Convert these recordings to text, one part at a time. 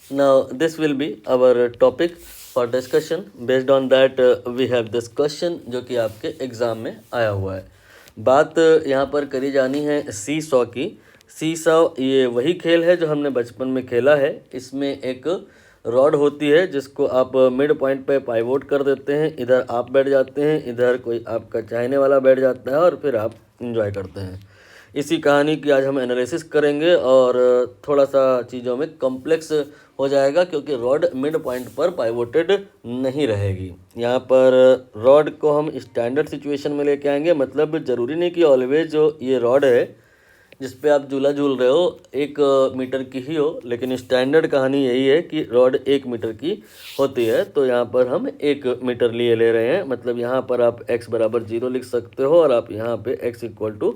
Now, this will be our topic for discussion. Based on that, we have this question जो कि आपके exam में आया हुआ है. बात यहाँ पर करी जानी है सी सॉ की. सी सॉ ये वही खेल है जो हमने बचपन में खेला है. इसमें एक रॉड होती है जिसको आप मिड पॉइंट पे पाइवोट कर देते हैं. इधर आप बैठ जाते हैं, इधर कोई आपका चाहने वाला बैठ जाता है और फिर आप इंजॉय करते हैं. इसी कहानी की आज हम एनालिसिस करेंगे और थोड़ा सा चीज़ों में कॉम्प्लेक्स हो जाएगा क्योंकि रॉड मिड पॉइंट पर पाइवोटेड नहीं रहेगी. यहाँ पर रॉड को हम स्टैंडर्ड सिचुएशन में लेके आएंगे. मतलब ज़रूरी नहीं कि ऑलवेज जो ये रॉड है जिस पे आप झूला झूल रहे हो 1 मीटर की ही हो, लेकिन स्टैंडर्ड कहानी यही है कि रॉड 1 मीटर की होती है. तो यहाँ पर हम 1 मीटर लिए ले रहे हैं. मतलब यहाँ पर आप x बराबर 0 लिख सकते हो और आप यहाँ पे x इक्वल टू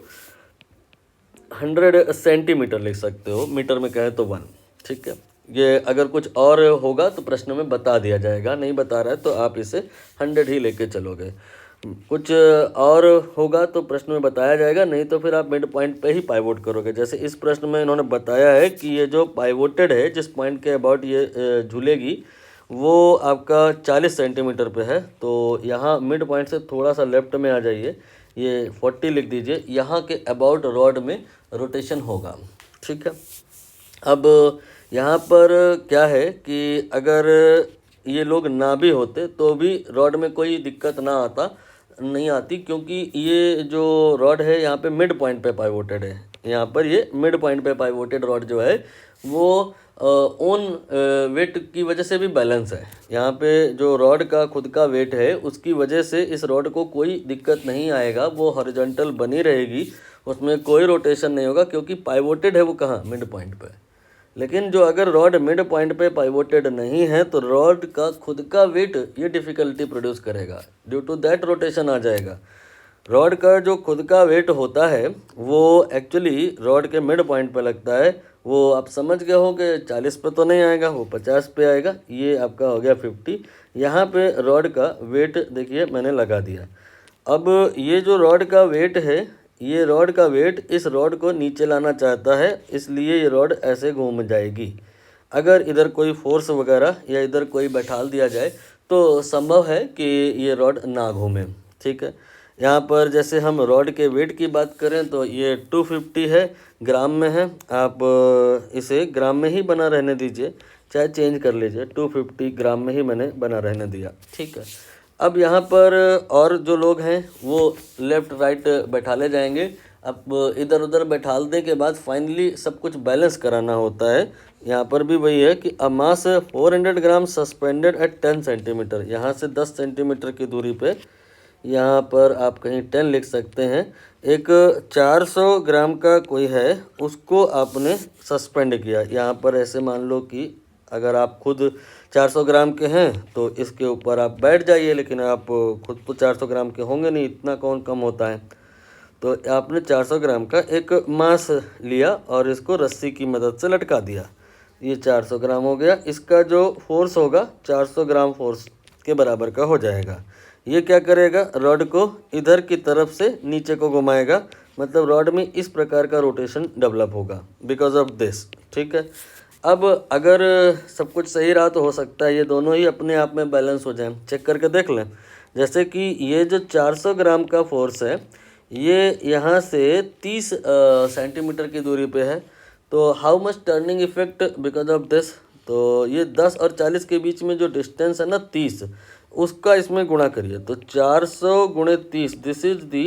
100 सेंटीमीटर लिख सकते हो. मीटर में कहें तो 1. ठीक है. ये अगर कुछ और होगा तो प्रश्न में बता दिया जाएगा. नहीं बता रहा है तो आप इसे 100 ही लेके चलोगे. कुछ और होगा तो प्रश्न में बताया जाएगा, नहीं तो फिर आप मिड पॉइंट पे ही पाइवोट करोगे. जैसे इस प्रश्न में इन्होंने बताया है कि ये जो पाइवोटेड है जिस पॉइंट के अबाउट ये झूलेगी वो आपका 40 सेंटीमीटर पे है. तो यहाँ मिड पॉइंट से थोड़ा सा लेफ्ट में आ जाइए, ये 40 लिख दीजिए. यहाँ के अबाउट रॉड में रोटेशन होगा. ठीक है. अब यहाँ पर क्या है कि अगर ये लोग ना भी होते तो भी रॉड में कोई दिक्कत नहीं आती क्योंकि ये जो रॉड है यहाँ पे मिड पॉइंट पे पाइवोटेड है. यहाँ पर ये मिड पॉइंट पे पाइवोटेड रॉड जो है वो ओन वेट की वजह से भी बैलेंस है. यहाँ पे जो रॉड का खुद का वेट है उसकी वजह से इस रॉड को कोई दिक्कत नहीं आएगा. वो हॉरिजॉन्टल बनी रहेगी, उसमें कोई रोटेशन नहीं होगा क्योंकि पाइवोटेड है वो कहाँ, मिड पॉइंट पे. लेकिन जो अगर रॉड मिड पॉइंट पे पाइवोटेड नहीं है तो रॉड का खुद का वेट ये डिफ़िकल्टी प्रोड्यूस करेगा. ड्यू टू दैट रोटेशन आ जाएगा. रॉड का जो खुद का वेट होता है वो एक्चुअली रॉड के मिड पॉइंट पे लगता है. वो आप समझ गए हो कि 40 पे तो नहीं आएगा, वो 50 पे आएगा. ये आपका हो गया 50. यहाँ पे रॉड का वेट देखिए मैंने लगा दिया. अब ये जो रॉड का वेट है, ये रॉड का वेट इस रॉड को नीचे लाना चाहता है, इसलिए ये रॉड ऐसे घूम जाएगी. अगर इधर कोई फोर्स वगैरह या इधर कोई बैठाल दिया जाए तो संभव है कि ये रॉड ना घूमे. ठीक है. यहाँ पर जैसे हम रॉड के वेट की बात करें तो ये 250 है, ग्राम में है. आप इसे ग्राम में ही बना रहने दीजिए, चाहे चेंज कर लीजिए. 250 ग्राम में ही मैंने बना रहने दिया. ठीक है. अब यहाँ पर और जो लोग हैं वो लेफ़्ट राइट बैठाले जाएंगे. अब इधर उधर बैठालने के बाद फाइनली सब कुछ बैलेंस कराना होता है. यहाँ पर भी वही है कि अ मास 400 ग्राम सस्पेंडेड एट 10 सेंटीमीटर. यहाँ से 10 सेंटीमीटर की दूरी पे यहाँ पर आप कहीं 10 लिख सकते हैं. एक 400 ग्राम का कोई है, उसको आपने सस्पेंड किया. यहाँ पर ऐसे मान लो कि अगर आप खुद 400 ग्राम के हैं तो इसके ऊपर आप बैठ जाइए, लेकिन आप खुद तो 400 ग्राम के होंगे नहीं, इतना कौन कम होता है. तो आपने 400 ग्राम का एक मास लिया और इसको रस्सी की मदद से लटका दिया. ये 400 ग्राम हो गया. इसका जो फोर्स होगा 400 ग्राम फोर्स के बराबर का हो जाएगा. ये क्या करेगा, रॉड को इधर की तरफ से नीचे को घुमाएगा. मतलब रॉड में इस प्रकार का रोटेशन डेवलप होगा बिकॉज ऑफ दिस. ठीक है. अब अगर सब कुछ सही रहा तो हो सकता है ये दोनों ही अपने आप में बैलेंस हो जाएं. चेक करके देख लें. जैसे कि ये जो 400 ग्राम का फोर्स है ये यहाँ से 30 सेंटीमीटर की दूरी पे है. तो how much turning effect because of this. तो ये 10 और 40 के बीच में जो डिस्टेंस है ना 30, उसका इसमें गुणा करिए. तो 400 गुणे 30, this is the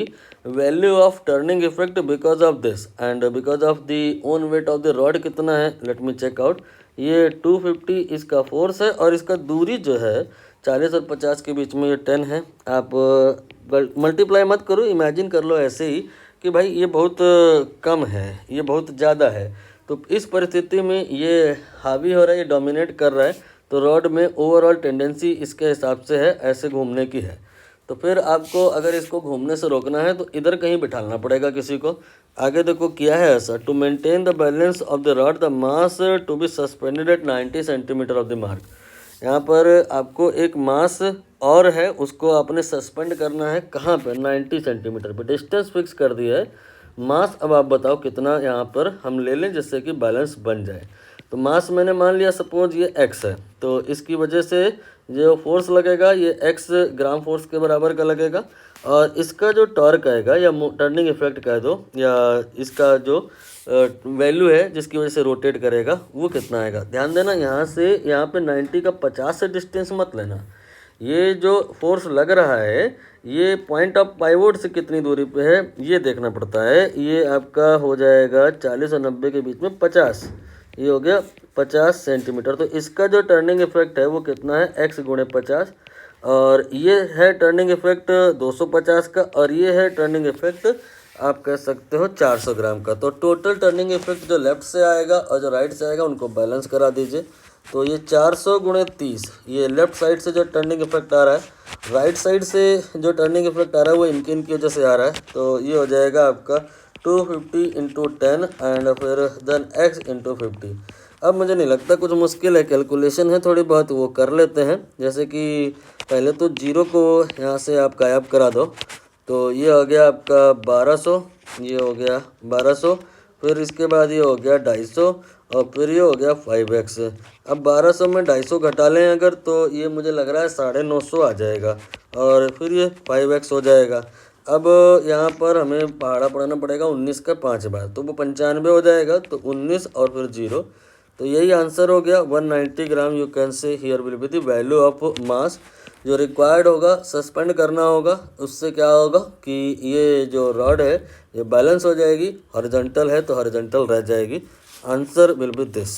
value of turning effect because of this and because of the own weight of the rod कितना है, लेट मी चेक आउट. ये 250 इसका फोर्स है और इसका दूरी जो है 40 और 50 के बीच में ये 10 है. आप मल्टीप्लाई मत करो, इमेजिन कर लो ऐसे ही कि भाई ये बहुत कम है, ये बहुत ज़्यादा है. तो इस परिस्थिति में ये हावी हो रहा है, ये डोमिनेट कर रहा है. तो रॉड में ओवरऑल टेंडेंसी इसके हिसाब से है ऐसे घूमने की है. तो फिर आपको अगर इसको घूमने से रोकना है तो इधर कहीं बिठालना पड़ेगा किसी को. आगे देखो किया है ऐसा. To maintain the balance of the rod the mass to be suspended at 90 centimetre of the mark. यहाँ पर आपको एक मास और है, उसको आपने सस्पेंड करना है. कहाँ पे, 90 सेंटीमीटर पे. डिस्टेंस फिक्स कर दिया है, मास अब आप बताओ कितना यहाँ पर हम ले लें जिससे कि बैलेंस बन जाए. तो मास मैंने मान लिया सपोज ये x है, तो इसकी वजह से जो फोर्स लगेगा ये x ग्राम फोर्स के बराबर का लगेगा, और इसका जो टॉर्क आएगा या टर्निंग इफेक्ट कह दो, या इसका जो वैल्यू है जिसकी वजह से रोटेट करेगा वो कितना आएगा। ध्यान देना यहाँ से यहाँ पे 90 का 50 से डिस्टेंस मत लेना। ये जो फोर्स लग रहा है ये पॉइंट ऑफ पाइवोट से कितनी दूरी पे है ये देखना पड़ता है। ये आपका हो जाएगा 40 और 90 के बीच में 50, ये हो गया 50 सेंटीमीटर। तो इसका जो टर्निंग इफेक्ट है वो कितना है, x गुणे 50, और ये है टर्निंग इफेक्ट 250 का, और ये है टर्निंग इफेक्ट आप कह सकते हो 400 ग्राम का। तो टोटल टर्निंग इफेक्ट जो लेफ्ट से आएगा और जो राइट से आएगा उनको बैलेंस करा दीजिए। तो ये 400 गुणे 30, ये लेफ्ट साइड से जो टर्निंग इफेक्ट आ रहा है, राइट साइड से जो टर्निंग इफेक्ट आ रहा है वो इनकी वजह से आ रहा है। तो ये हो जाएगा आपका 250 इंटू 10 एंड फिर देन x इंटू 50। अब मुझे नहीं लगता कुछ मुश्किल है, कैलकुलेशन है थोड़ी बहुत, वो कर लेते हैं। जैसे कि पहले तो 0 को यहाँ से आप गायब करा दो, तो ये हो गया आपका 1200, ये हो गया 1200, फिर इसके बाद ये हो गया 250, और फिर ये हो गया 5x। अब 1200 में 250 घटा लें अगर, तो ये मुझे लग रहा है 950 आ जाएगा, और फिर ये 5x हो जाएगा। अब यहाँ पर हमें पहाड़ा पढ़ाना पड़ेगा 19 का 5 बार, तो वो 95 हो जाएगा, तो 19 और फिर 0, तो यही आंसर हो गया 190 gram. You can say here will be the value of mass जो रिक्वायर्ड होगा, सस्पेंड करना होगा। उससे क्या होगा कि ये जो रॉड है ये बैलेंस हो जाएगी, हॉरिजॉन्टल है तो हॉरिजॉन्टल रह जाएगी। Answer will be this.